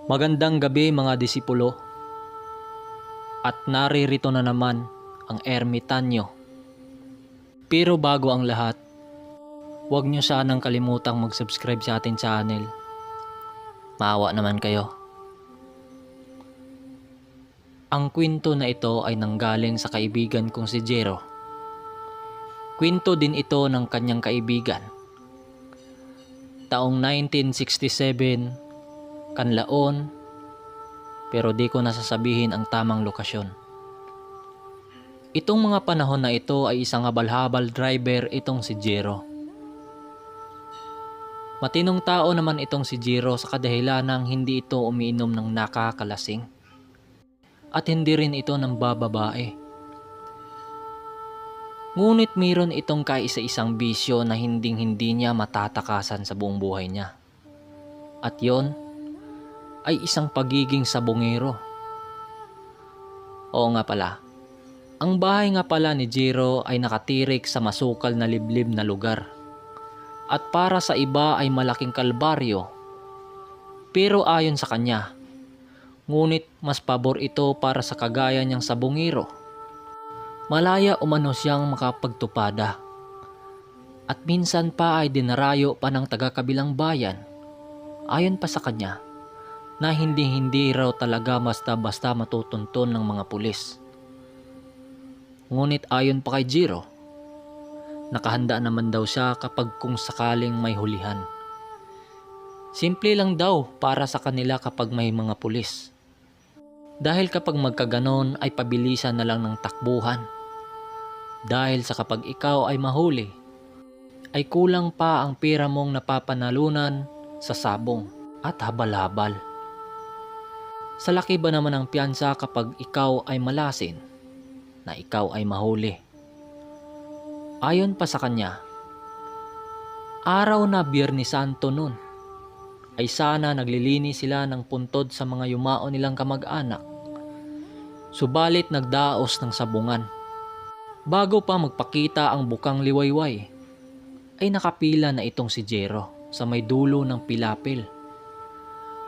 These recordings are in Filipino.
Magandang gabi mga disipulo, at naririto na naman ang ermitanyo. Pero bago ang lahat, huwag nyo sanang kalimutang mag-subscribe sa ating channel. Maawa naman kayo. Ang kwento na ito ay nanggaling sa kaibigan kong si Jero. Kwento din ito ng kanyang kaibigan. Taong 1967, Kanlaon, pero di ko nasasabihin ang tamang lokasyon. Itong mga panahon na ito ay isang habal-habal driver itong si Jero. Matinong tao naman itong si Jero sa kadahilanang hindi ito umiinom ng nakakalasing. At hindi rin ito ng bababae. Ngunit mayroon itong kaisa-isang bisyo na hinding-hindi niya matatakasan sa buong buhay niya. At yon ay isang pagiging sabongero. Oo nga pala, ang bahay nga pala ni Jero ay nakatirik sa masukal na liblib na lugar. At para sa iba ay malaking kalbaryo. Pero ayon sa kanya, ngunit mas pabor ito para sa kagaya niyang sabongero. Malaya umano siyang makapagtupada. At minsan pa ay dinarayo pa ng taga-kabilang bayan. Ayon pa sa kanya, na hindi raw talaga basta-basta matutunton ng mga pulis. Ngunit ayon pa kay Jero, nakahanda naman daw siya kapag kung sakaling may hulihan. Simple lang daw para sa kanila kapag may mga pulis. Dahil kapag magkaganon ay pabilisan na lang ng takbuhan. Dahil sa kapag ikaw ay mahuli, ay kulang pa ang pera mong napapanalunan sa sabong at habal-habal. Sa laki ba naman ang piyansa kapag ikaw ay malasin na ikaw ay mahuli? Ayon pa sa kanya, araw na Biyernes Santo nun, ay sana naglilinis sila ng puntod sa mga yumao nilang kamag-anak. Subalit nagdaos ng sabungan. Bago pa magpakita ang bukang liwayway, ay nakapila na itong si Jero sa may dulo ng pilapil.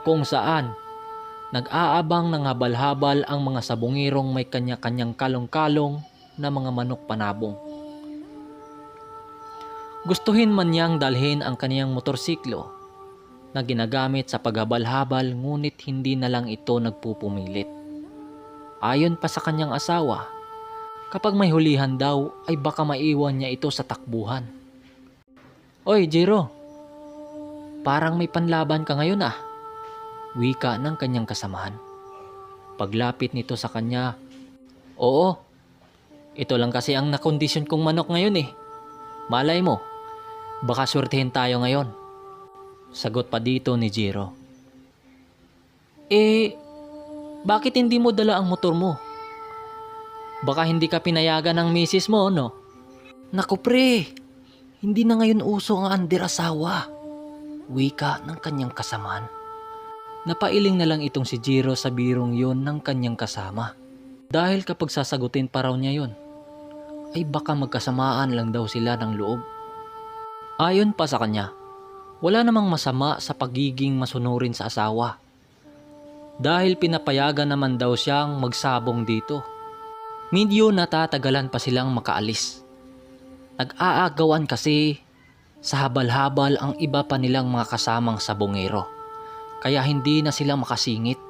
Kung saan, nag-aabang ng habal-habal ang mga sabongirong may kanya-kanyang kalong-kalong na mga manok panabong. Gustuhin man niyang dalhin ang kaniyang motorsiklo na ginagamit sa paghabal-habal, ngunit hindi na lang ito nagpupumilit. Ayon pa sa kanyang asawa, kapag may hulihan daw ay baka maiwan niya ito sa takbuhan. Oy Jero, parang may panlaban ka ngayon ah. Wika ng kanyang kasamahan. Paglapit nito sa kanya, oo, ito lang kasi ang nakondisyon kong manok ngayon eh. Malay mo, baka swertihin tayo ngayon. Sagot pa dito ni Jero. Bakit hindi mo dala ang motor mo? Baka hindi ka pinayagan ng misis mo, no? Naku pre, hindi na ngayon uso ang andir-asawa. Wika ng kanyang kasamahan. Napailing na lang itong si Jero sa birong yon ng kanyang kasama. Dahil kapag sasagutin pa raw niya yon, ay baka magkasamaan lang daw sila ng loob. Ayon pa sa kanya, wala namang masama sa pagiging masunurin sa asawa. Dahil pinapayagan naman daw siyang magsabong dito. Medyo natatagalan pa silang makaalis. Nag-aagawan kasi sa habal-habal ang iba pa nilang mga kasamang sabongero. Kaya hindi na sila makasingit.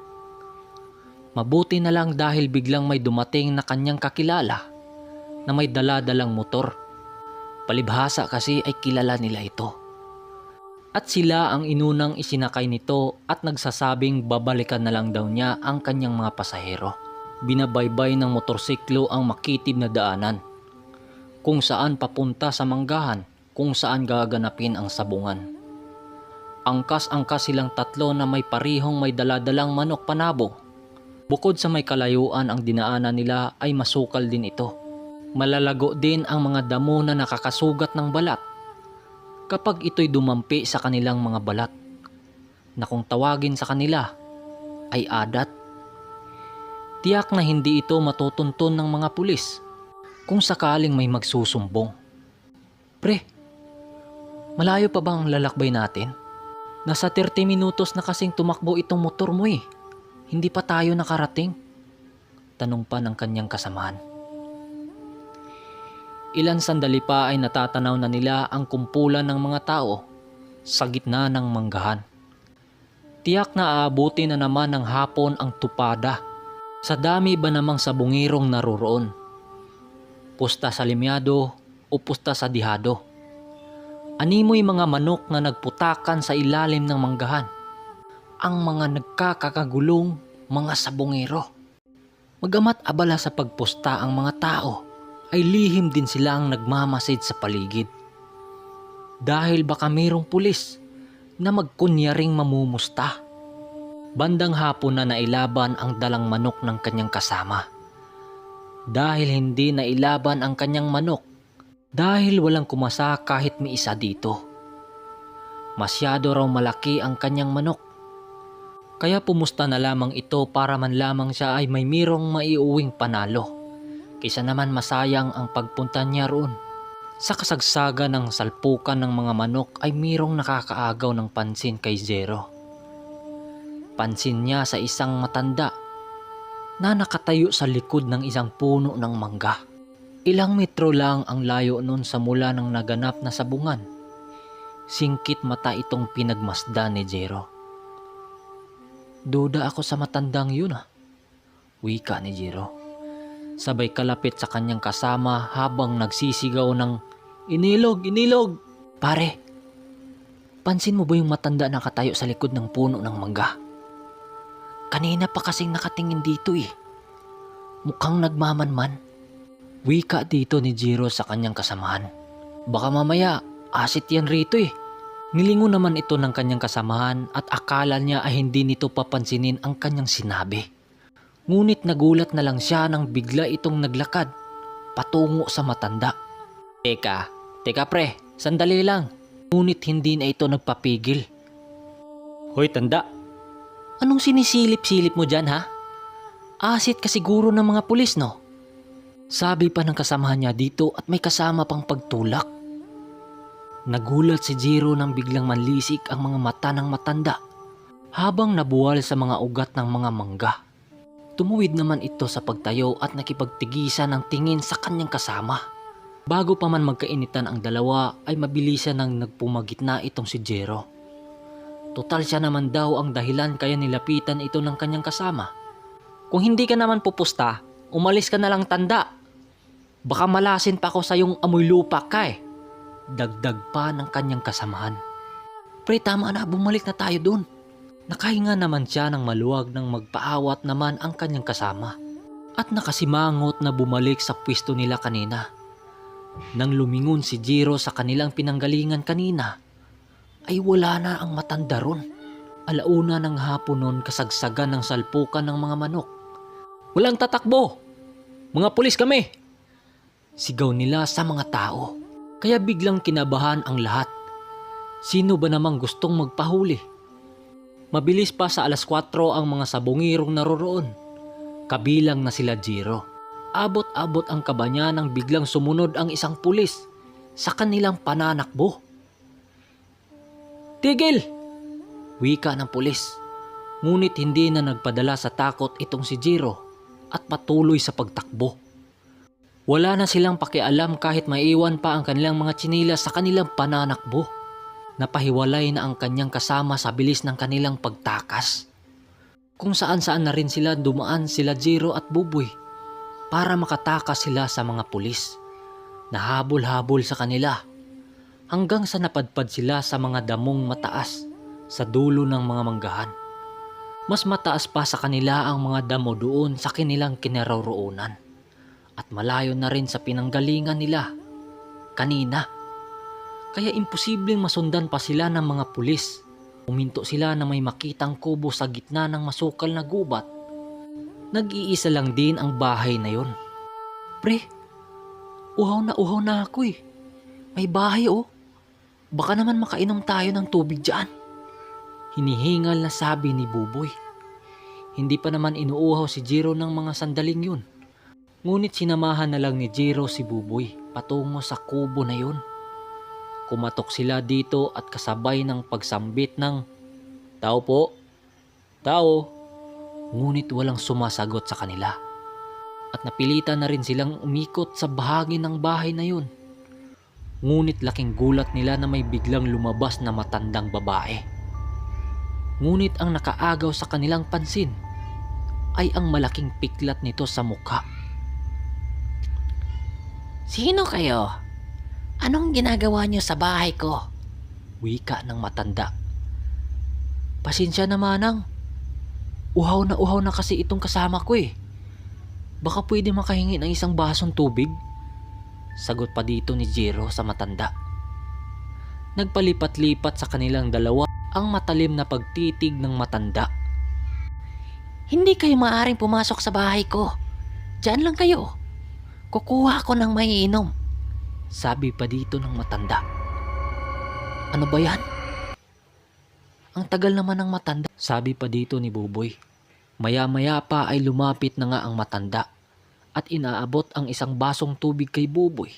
Mabuti na lang dahil biglang may dumating na kanyang kakilala na may dala-dalang motor. Palibhasa kasi ay kilala nila ito. At sila ang inunang isinakay nito at nagsasabing babalikan na lang daw niya ang kanyang mga pasahero. Binabaybay ng motorsiklo ang makitid na daanan, kung saan papunta sa manggahan, kung saan gaganapin ang sabungan. Angkas-angkas silang tatlo na may parihong may daladalang manok panabong. Bukod sa may kalayuan ang dinaanan nila ay masukal din ito. Malalago din ang mga damo na nakakasugat ng balat kapag ito'y dumampi sa kanilang mga balat, na kung tawagin sa kanila ay adat. Tiyak na hindi ito matutunton ng mga pulis kung sakaling may magsusumbong. Pre, malayo pa bang lalakbay natin? Nasa 30 minutos na kasing tumakbo itong motor mo eh. Hindi pa tayo nakarating? Tanong pa ng kanyang kasamahan. Ilan sandali pa ay natatanaw na nila ang kumpulan ng mga tao sa gitna ng manggahan. Tiyak na aabuti na naman ng hapon ang tupada sa dami ba namang sabungirong naroroon. Pusta sa limyado o pusta sa dihado. Animoy mga manok na nagputakan sa ilalim ng manggahan. Ang mga nagkakagulong mga sabungero. Magamat abala sa pagpusta ang mga tao, ay lihim din silang nagmamasid sa paligid. Dahil baka mayroong pulis na magkunyaring mamumusta. Bandang hapon na nailaban ang dalang manok ng kanyang kasama. Dahil hindi nailaban ang kanyang manok, dahil walang kumasa kahit may isa dito. Masyado raw malaki ang kanyang manok. Kaya pumusta na lamang ito para man lamang siya ay may mirong maiuwing panalo. Kaysa naman masayang ang pagpunta niya roon. Sa kasagsagan ng salpukan ng mga manok ay mirong nakakaagaw ng pansin kay Zero. Pansin niya sa isang matanda na nakatayo sa likod ng isang puno ng mangga. Ilang metro lang ang layo nun sa mula ng naganap na sabungan. Singkit mata itong pinagmasdan ni Zero. Duda ako sa matandang yun wika ni Zero. Sabay kalapit sa kanyang kasama habang nagsisigaw ng inilog, inilog. Pare, pansin mo ba yung matanda na nakatayo sa likod ng puno ng mangga? Kanina pa kasing nakatingin dito eh. Mukhang nagmamanman. Wika dito ni Zero sa kanyang kasamahan. Baka mamaya asit yan rito eh. Nilingon naman ito ng kanyang kasamahan at akala niya ay hindi nito papansinin ang kanyang sinabi. Ngunit nagulat na lang siya nang bigla itong naglakad patungo sa matanda. Teka pre, sandali lang. Ngunit hindi na ito nagpapigil. Hoy tanda, anong sinisilip-silip mo dyan ha? Asit ka siguro ng mga pulis no? Sabi pa ng kasamahan niya dito at may kasama pang pagtulak. Nagulat si Zero nang biglang manlisik ang mga mata ng matanda habang nabuwal sa mga ugat ng mga mangga. Tumuwid naman ito sa pagtayo at nakipagtigisan ng tingin sa kanyang kasama. Bago pa man magkainitan ang dalawa ay mabilisan nang nagpumagitna itong si Zero. Total siya naman daw ang dahilan kaya nilapitan ito ng kanyang kasama. Kung hindi ka naman pupusta, umalis ka na lang tanda. Baka malasin pa ako sa yung amoy lupa ka eh. Dagdag pa ng kanyang kasamahan. Pre, tama na, bumalik na tayo dun. Nakahinga naman siya ng maluwag nang magpaawat naman ang kanyang kasama. At nakasimangot na bumalik sa pwesto nila kanina. Nang lumingon si Zero sa kanilang pinanggalingan kanina, ay wala na ang matanda ron. Alauna ng hapon nun kasagsagan ng salpukan ng mga manok. Walang tatakbo! Mga pulis kami! Sigaw nila sa mga tao. Kaya biglang kinabahan ang lahat. Sino ba namang gustong magpahuli? Mabilis pa sa 4:00 ang mga sabungirong naroroon. Kabilang na sila Zero. Abot-abot ang kaba niya nang biglang sumunod ang isang pulis sa kanilang pananakbo. Tigil! Wika ng pulis. Ngunit hindi na nagpadala sa takot itong si Zero at patuloy sa pagtakbo. Wala na silang pakialam kahit maiwan pa ang kanilang mga tsinelas sa kanilang pananakbo. Napahiwalay na ang kanyang kasama sa bilis ng kanilang pagtakas. Kung saan-saan na rin sila dumaan sila Zero at Buboy para makatakas sila sa mga pulis. Nahabol-habol sa kanila hanggang sa napadpad sila sa mga damong mataas sa dulo ng mga manggahan. Mas mataas pa sa kanila ang mga damo doon sa kanilang kinaroroonan. At malayo na rin sa pinanggalingan nila kanina. Kaya imposibleng masundan pa sila ng mga pulis. Uminto sila na may makitang kubo sa gitna ng masukal na gubat. Nag-iisa lang din ang bahay na yon. Pre, uhaw na ako eh. May bahay oh. Baka naman makainom tayo ng tubig dyan. Hinihingal na sabi ni Buboy. Hindi pa naman inuuhaw si Zero ng mga sandaling yun. Ngunit sinamahan na lang ni Zero si Buboy patungo sa kubo na yun. Kumatok sila dito at kasabay ng pagsambit ng "Tao po, tao." Ngunit walang sumasagot sa kanila. At napilitan na rin silang umikot sa bahagi ng bahay na yun. Ngunit laking gulat nila na may biglang lumabas na matandang babae. Ngunit ang nakaagaw sa kanilang pansin ay ang malaking piklat nito sa mukha. Sino kayo? Anong ginagawa niyo sa bahay ko? Wika ng matanda. Pasensya na manang. Uhaw na kasi itong kasama ko eh. Baka pwede makahingi ng isang basong tubig? Sagot pa dito ni Jiro sa matanda. Nagpalipat-lipat sa kanilang dalawa ang matalim na pagtitig ng matanda. Hindi kayo maaaring pumasok sa bahay ko. Diyan lang kayo. Kukuha ako ng maiinom. Sabi pa dito ng matanda. Ano ba yan? Ang tagal naman ng matanda. Sabi pa dito ni Buboy. Maya-maya pa ay lumapit na nga ang matanda at inaabot ang isang basong tubig kay Buboy.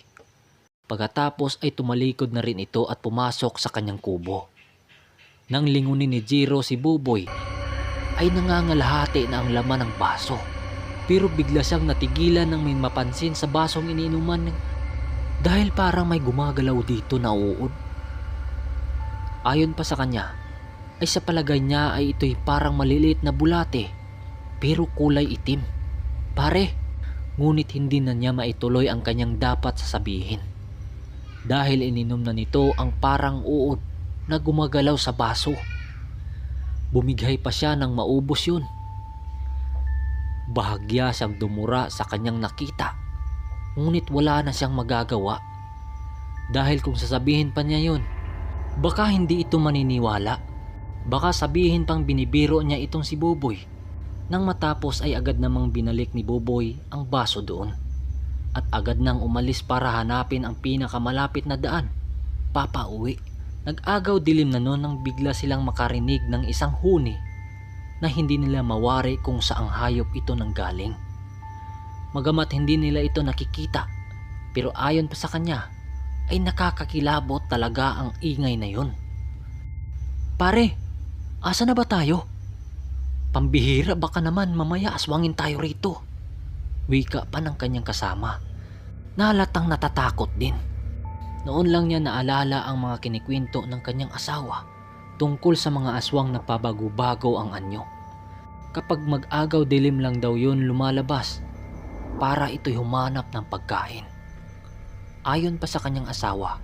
Pagkatapos ay tumalikod na rin ito at pumasok sa kanyang kubo. Nang lingunin ni Jiro si Buboy ay nangangalahati na ang laman ng baso. Pero bigla siyang natigilan nang may mapansin sa basong iniinuman dahil parang may gumagalaw dito na uod. Ayon pa sa kanya ay sa palagay niya ay ito'y parang maliliit na bulate pero kulay itim. Pare, ngunit hindi na niya maituloy ang kanyang dapat sasabihin dahil ininom na nito ang parang uod na gumagalaw sa baso. Bumighay pa siya nang maubos yun. Bahagya siyang dumura sa kanyang nakita, ngunit wala na siyang magagawa dahil kung sasabihin pa niya yun, baka hindi ito maniniwala. Baka sabihin pang binibiro niya itong si Buboy. Nang matapos ay agad namang binalik ni Buboy ang baso doon at agad nang umalis para hanapin ang pinakamalapit na daan papauwi. Nag-agaw dilim na noon nang bigla silang makarinig ng isang huni na hindi nila mawari kung saang hayop ito nanggaling. Magamat hindi nila ito nakikita, pero ayon pa sa kanya ay nakakakilabot talaga ang ingay na yun. Pare, asa na ba tayo? Pambihira, baka naman mamaya aswangin tayo rito. Wika pa ng kanyang kasama. Nahalatang natatakot din. Noon lang niya naalala ang mga kinikwento ng kanyang asawa tungkol sa mga aswang na pabago-bago ang anyo. Kapag mag-agaw dilim lang daw yun lumalabas para ito'y humanap ng pagkain. Ayon pa sa kanyang asawa,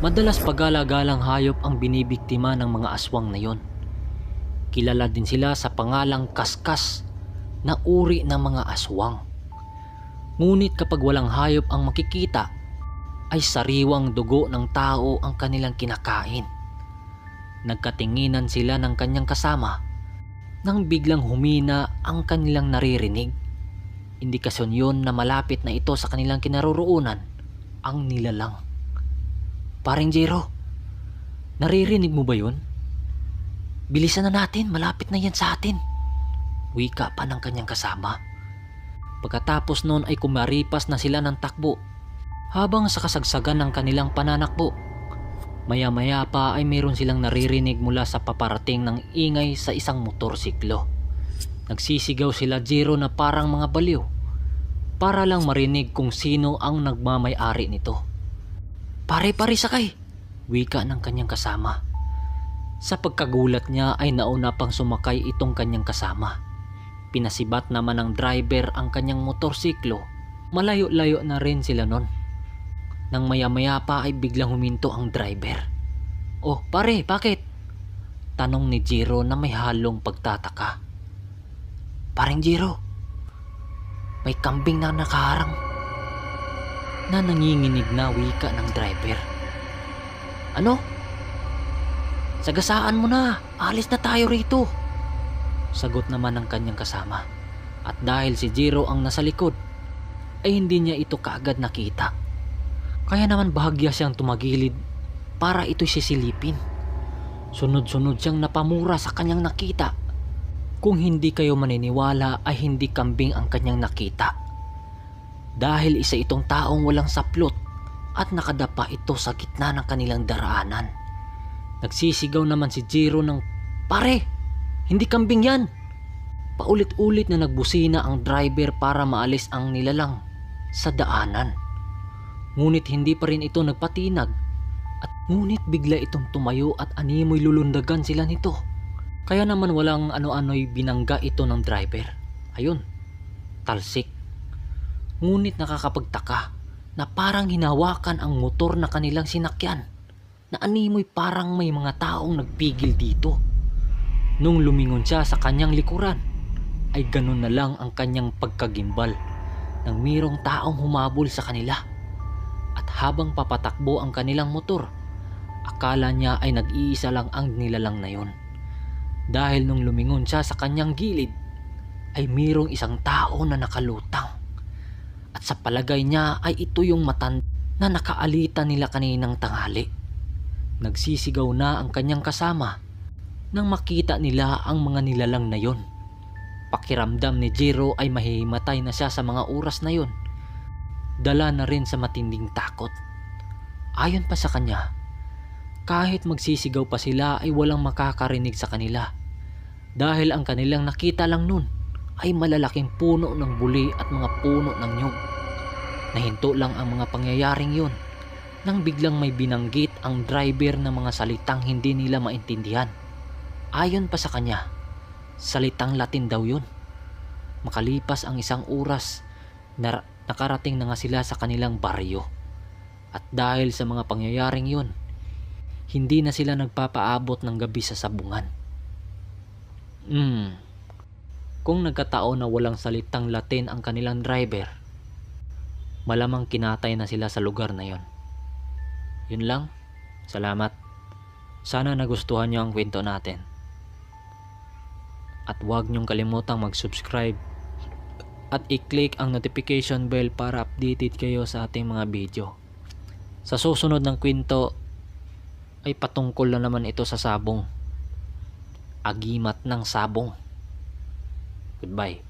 madalas pagala-galang hayop ang binibiktima ng mga aswang na yon. Kilala din sila sa pangalang kaskas na uri ng mga aswang. Ngunit kapag walang hayop ang makikita, ay sariwang dugo ng tao ang kanilang kinakain. Nagkatinginan sila ng kanyang kasama nang biglang humina ang kanilang naririnig. Indikasyon yun na malapit na ito sa kanilang kinaroroonan ang nilalang. Paring Jiro, naririnig mo ba yun? Bilisan na natin, malapit na yan sa atin. Wika pa ng kanyang kasama. Pagkatapos noon ay kumaripas na sila ng takbo habang sa kasagsagan ng kanilang pananakbo. Maya-maya pa ay mayroon silang naririnig mula sa paparating ng ingay sa isang motorsiklo. Nagsisigaw sila Jiro na parang mga baliw para lang marinig kung sino ang nagmamay-ari nito. Pare-pare sakay, wika ng kanyang kasama. Sa pagkagulat niya ay nauna pang sumakay itong kanyang kasama. Pinasibat naman ng driver ang kanyang motorsiklo. Malayo-layo na rin sila nun. Nang maya-maya pa ay biglang huminto ang driver. Oh pare, bakit? Tanong ni Jiro na may halong pagtataka. Paring Jiro, may kambing na nakaharang. Na nanginginig na wika ng driver. Ano? Sagasaan mo na, alis na tayo rito. Sagot naman ng kanyang kasama. At dahil si Jiro ang nasa likod, ay hindi niya ito kaagad nakita. Kaya naman bahagya siyang tumagilid para ito'y sisilipin. Sunod-sunod siyang napamura sa kanyang nakita. Kung hindi kayo maniniwala ay hindi kambing ang kanyang nakita. Dahil isa itong taong walang saplot at nakadapa ito sa gitna ng kanilang daraanan. Nagsisigaw naman si Jiro ng, "Pare, hindi kambing yan!" Paulit-ulit na nagbusina ang driver para maalis ang nilalang sa daanan. Ngunit hindi pa rin ito nagpatinag at ngunit bigla itong tumayo at animoy lulundagan sila nito. Kaya naman walang ano-ano'y binangga ito ng driver. Ayun, talsik. Ngunit nakakapagtaka na parang hinawakan ang motor na kanilang sinakyan na animoy parang may mga taong nagpigil dito. Nung lumingon siya sa kanyang likuran ay ganun na lang ang kanyang pagkagimbal nang mayroong taong humabol sa kanila. At habang papatakbo ang kanilang motor, akala niya ay nag-iisa lang ang nilalang na yon. Dahil nung lumingon siya sa kanyang gilid ay mayroong isang tao na nakalutang. At sa palagay niya ay ito yung matanda na nakaalita nila kaninang tanghali. Nagsisigaw na ang kanyang kasama nang makita nila ang mga nilalang na yon. Pakiramdam ni Jiro ay mahihimatay na siya sa mga oras na yon. Dala na rin sa matinding takot. Ayon pa sa kanya, kahit magsisigaw pa sila ay walang makakarinig sa kanila. Dahil ang kanilang nakita lang nun ay malalaking puno ng buli at mga puno ng nyug. Nahinto lang ang mga pangyayaring yun nang biglang may binanggit ang driver ng mga salitang hindi nila maintindihan. Ayon pa sa kanya, salitang Latin daw yun. Makalipas ang isang oras, nakarating na nga sila sa kanilang baryo. At dahil sa mga pangyayaring yun, hindi na sila nagpapaabot ng gabi sa sabungan. Kung nagkataon na walang salitang Latin ang kanilang driver, malamang kinatay na sila sa lugar na yon. Yun lang. Salamat. Sana nagustuhan nyo ang kwento natin. At huwag nyong kalimutang mag-subscribe at i-click ang notification bell para updated kayo sa ating mga video. Sa susunod ng kwento ay patungkol na naman ito sa sabong. Agimat ng sabong. Goodbye.